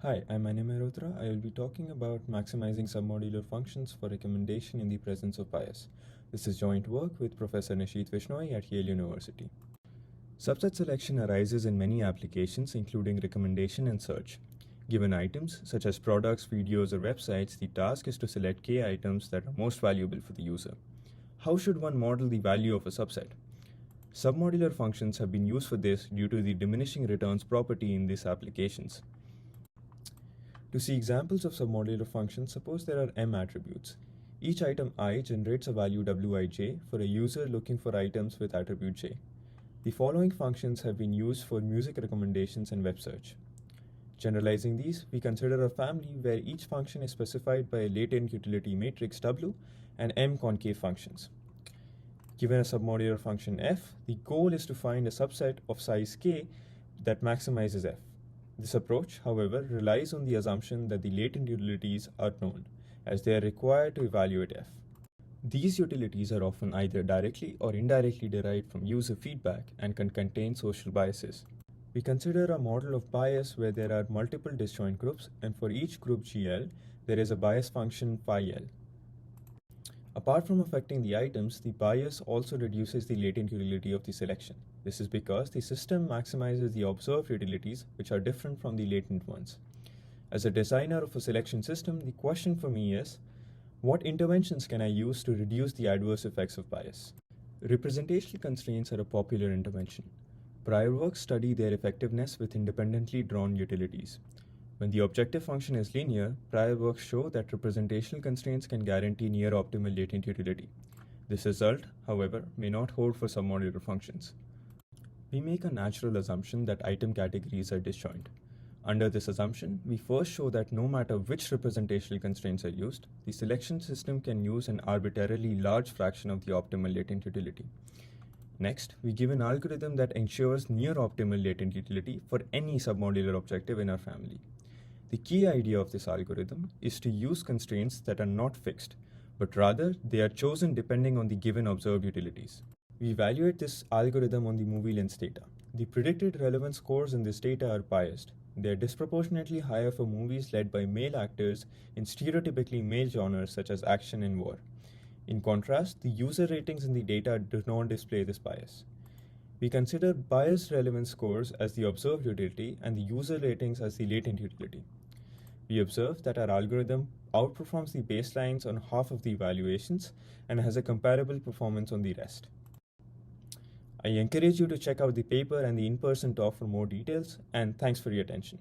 Hi, I'm Anime Rotra. I will be talking about maximizing submodular functions for recommendation in the presence of bias. This is joint work with Professor Nishit Vishnoi at Yale University. Subset selection arises in many applications, including recommendation and search. Given items, such as products, videos, or websites, the task is to select K items that are most valuable for the user. How should one model the value of a subset? Submodular functions have been used for this due to the diminishing returns property in these applications. To see examples of submodular functions, suppose there are m attributes. Each item I generates a value wij for a user looking for items with attribute j. The following functions have been used for music recommendations and web search. Generalizing these, we consider a family where each function is specified by a latent utility matrix W and m concave functions. Given a submodular function f, the goal is to find a subset of size k that maximizes f. This approach, however, relies on the assumption that the latent utilities are known, as they are required to evaluate f. These utilities are often either directly or indirectly derived from user feedback and can contain social biases. We consider a model of bias where there are multiple disjoint groups, and for each group GL, there is a bias function phi L. Apart from affecting the items, the bias also reduces the latent utility of the selection. This is because the system maximizes the observed utilities, which are different from the latent ones. As a designer of a selection system, the question for me is, what interventions can I use to reduce the adverse effects of bias? Representational constraints are a popular intervention. Prior works study their effectiveness with independently drawn utilities. When the objective function is linear, prior works show that representational constraints can guarantee near optimal latent utility. This result, however, may not hold for submodular functions. We make a natural assumption that item categories are disjoint. Under this assumption, we first show that no matter which representational constraints are used, the selection system can use an arbitrarily large fraction of the optimal latent utility. Next, we give an algorithm that ensures near optimal latent utility for any submodular objective in our family. The key idea of this algorithm is to use constraints that are not fixed, but rather they are chosen depending on the given observed utilities. We evaluate this algorithm on the movie lens data. The predicted relevance scores in this data are biased. They are disproportionately higher for movies led by male actors in stereotypically male genres such as action and war. In contrast, the user ratings in the data do not display this bias. We consider biased relevance scores as the observed utility and the user ratings as the latent utility. We observe that our algorithm outperforms the baselines on half of the evaluations and has a comparable performance on the rest. I encourage you to check out the paper and the in-person talk for more details, and thanks for your attention.